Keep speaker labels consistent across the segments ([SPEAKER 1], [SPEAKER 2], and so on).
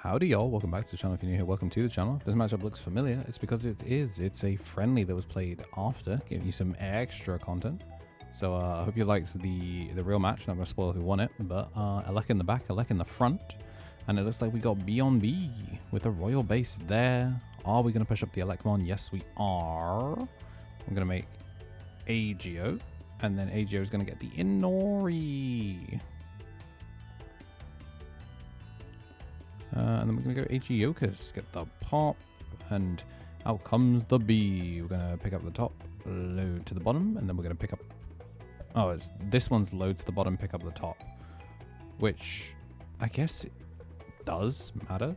[SPEAKER 1] Howdy y'all, welcome back to the channel. If you're new here, welcome to the channel. If this matchup looks familiar, it's because it is. It's a friendly that was played after, giving you some extra content. So I hope you liked the real match. Not going to spoil who won it, but Elec in the back, Elec in the front. And it looks like we got B with a royal base there. Are we going to push up the Elecmon? Yes, we are. We're going to make Agio, and then Agio is going to get the Inori. And then we're going to go Agiokus, get the pop, and out comes the B. We're going to pick up the top, load to the bottom, and then we're going to pick up... Oh, it's this one's load to the bottom, pick up the top. Which, I guess it does matter.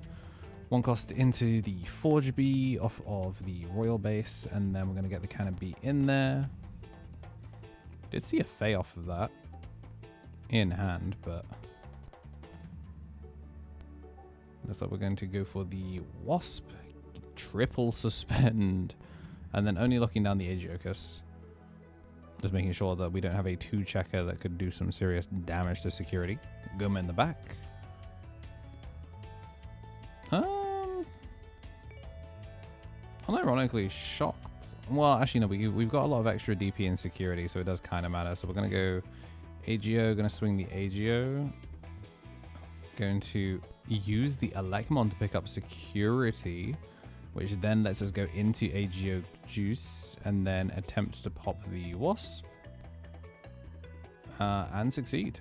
[SPEAKER 1] One cost into the Forge B off of the Royal Base, and then we're going to get the Cannon B in there. Did see a Fey off of that in hand, but... Looks like we're going to go for the Wasp, triple suspend, and then only looking down the Agiokus. Just making sure that we don't have a 2-checker that could do some serious damage to security. Gum in the back. Unironically, Shock. Well, actually, no, we've got a lot of extra DP and security, so it does kind of matter. So we're going to go Agio, going to swing the Agio. Going to use the Elecmon to pick up security, which then lets us go into Agio Juice and then attempt to pop the Wasp and succeed.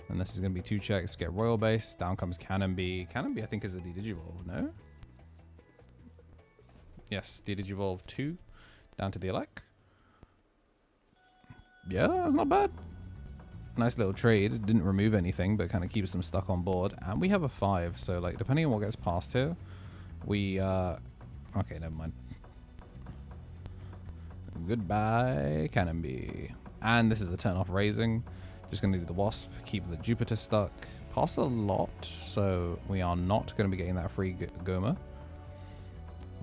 [SPEAKER 1] And this is going to be 2 checks to get Royal Base. Down comes Cannon B. Cannon B, I think, is a Digivolve, no? Yes, Digivolve 2 down to the Elec. Yeah, that's not bad. Nice little trade. It didn't remove anything, but kind of keeps them stuck on board. And we have a 5, so like depending on what gets past here, we okay, never mind. Goodbye, Cannon B. And this is the turn off raising. Just gonna do the Wasp, keep the Jupiter stuck, pass a lot, so we are not gonna be getting that free Goma.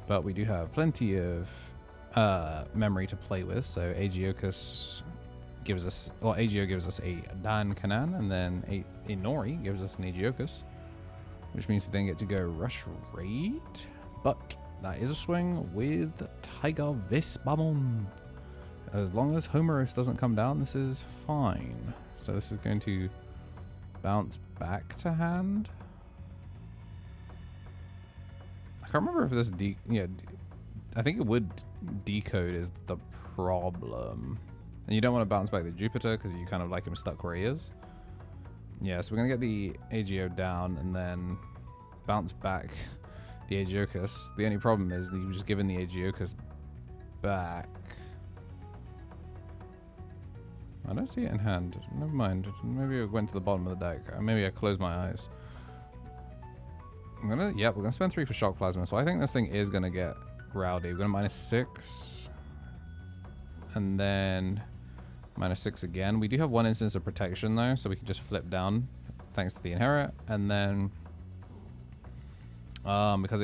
[SPEAKER 1] But we do have plenty of memory to play with, so Agiokus gives us, well, Agio gives us a Dan Kanan, and then Inori gives us an Agiokus, which means we then get to go Rush Raid. But that is a swing with Tiger Veemon. As long as Homeros doesn't come down, this is fine. So this is going to bounce back to hand. I can't remember if this I think it would decode is the problem. And you don't want to bounce back the Jupiter because you kind of like him stuck where he is. Yeah, so we're going to get the Agio down and then bounce back the Agiokus. The only problem is that you've just given the Agiokus back. I don't see it in hand. Never mind. Maybe it went to the bottom of the deck. Maybe I closed my eyes. We're going to spend 3 for Shock Plasma. So I think this thing is going to get rowdy. We're going to -6. And then... -6 again. We do have 1 instance of protection though, so we can just flip down thanks to the inherit. And then because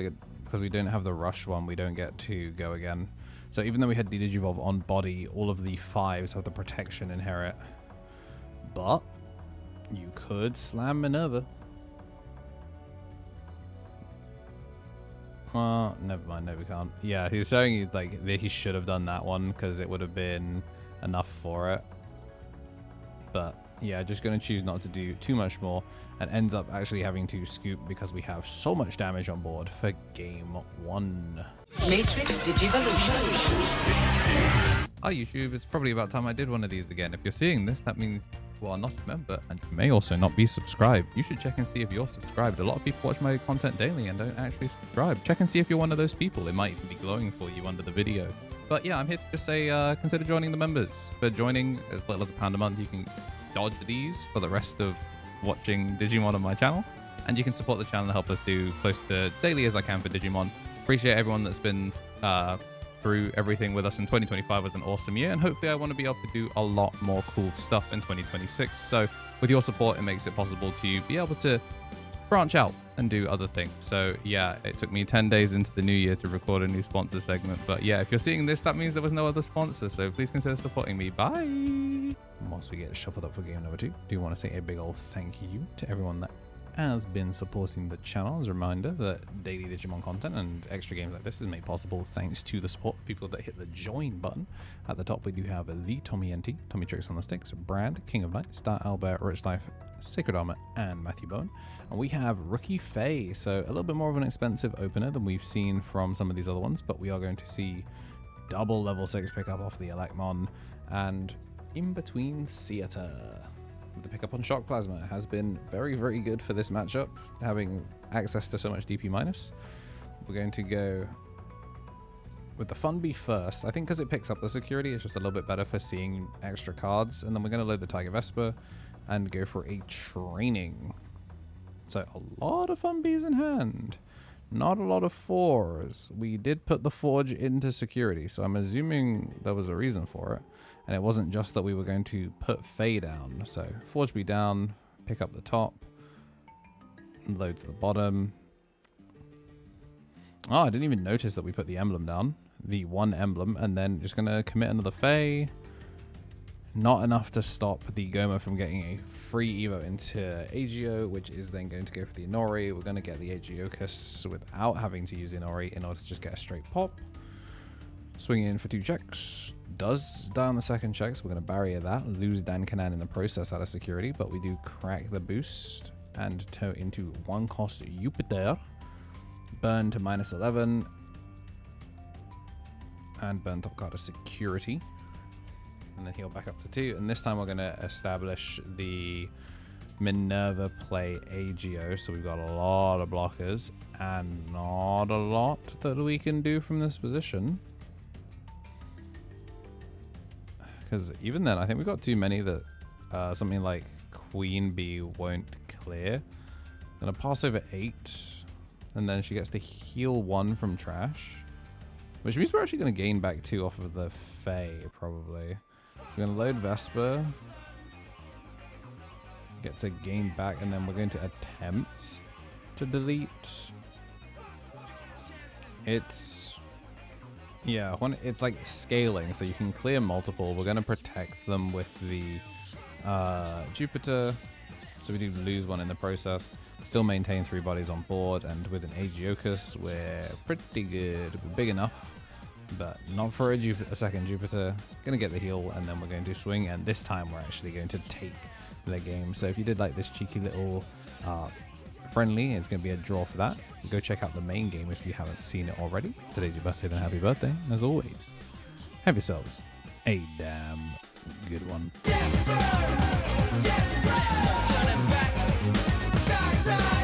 [SPEAKER 1] we don't have the rush one, we don't get to go again. So even though we had the Digivolve on body, all of the 5s have the protection inherit. But you could slam Minerva. Never mind. No, we can't. Yeah, he's showing you like that he should have done that one because it would have been enough for it. But yeah, just going to choose not to do too much more and ends up actually having to scoop because we have so much damage on board for game 1.
[SPEAKER 2] Matrix Digivolution.
[SPEAKER 1] Hi YouTube, it's probably about time I did one of these again. If you're seeing this, that means you are not a member and you may also not be subscribed. You should check and see if you're subscribed. A lot of people watch my content daily and don't actually subscribe. Check and see if you're one of those people. It might even be glowing for you under the video. But yeah, I'm here to just say consider joining the members. For joining as little as £1 a month, you can dodge these for the rest of watching Digimon on my channel. And you can support the channel and help us do close to daily as I can for Digimon. Appreciate everyone that's been through everything with us. In 2025 was an awesome year, and hopefully I want to be able to do a lot more cool stuff in 2026. So with your support, it makes it possible to be able to branch out and do other things. So yeah, it took me 10 days into the new year to record a new sponsor segment. But yeah, if you're seeing this, that means there was no other sponsor. So please consider supporting me. Bye. Once we get shuffled up for game number 2, do want to say a big old thank you to everyone that has been supporting the channel. As a reminder that daily Digimon content and extra games like this is made possible thanks to the support of people that hit the join button. At the top we do have the Tommy NT, Tommy Tricks on the Sticks, Brad, King of Night, Star Albert, Rich Life, Sacred Armor, and Matthew Bowen. And we have Rookie Faye, so a little bit more of an expensive opener than we've seen from some of these other ones, but we are going to see double level 6 pickup off the EX11 and in between theater. The pickup on Shock Plasma has been very, very good for this matchup, having access to so much DP minus. We're going to go with the Fun Bee first. I think because it picks up the security, it's just a little bit better for seeing extra cards. And then we're going to load the Tiger Vesper and go for a training. So a lot of Fun Bees in hand. Not a lot of 4s. We did put the Forge into security, so I'm assuming there was a reason for it. And it wasn't just that we were going to put Faye down. So Forge Bee down, pick up the top, load to the bottom. Oh, I didn't even notice that we put the emblem down. The one emblem, and then just going to commit another Faye. Not enough to stop the Goma from getting a free Evo into Agio, which is then going to go for the Inori. We're going to get the Agiokus without having to use Inori in order to just get a straight pop. Swing in for 2 checks. Does die on the second check, so we're going to barrier that. Lose Dankanan in the process out of security, but we do crack the boost and tow into 1 cost Jupiter. Burn to -11. And burn top card of security. And then heal back up to 2. And this time we're going to establish the Minerva play Agio. So we've got a lot of blockers and not a lot that we can do from this position. Because even then, I think we've got too many that something like Queen Bee won't clear. Gonna pass over 8. And then she gets to heal 1 from trash. Which means we're actually going to gain back 2 off of the Fae, probably. So we're going to load Vesper. Get to gain back, and then we're going to attempt to delete. Yeah, when it's like scaling, so you can clear multiple. We're going to protect them with the Jupiter. So we do lose 1 in the process. Still maintain 3 bodies on board, and with an Agiokus, we're pretty good. We're big enough, but not for a second Jupiter. Gonna get the heal, and then we're going to swing, and this time we're actually going to take the game. So if you did like this cheeky little friendly, it's gonna be a draw for that. Go check out the main game if you haven't seen it already. Today's your birthday, then happy birthday. As always, have yourselves a damn good one.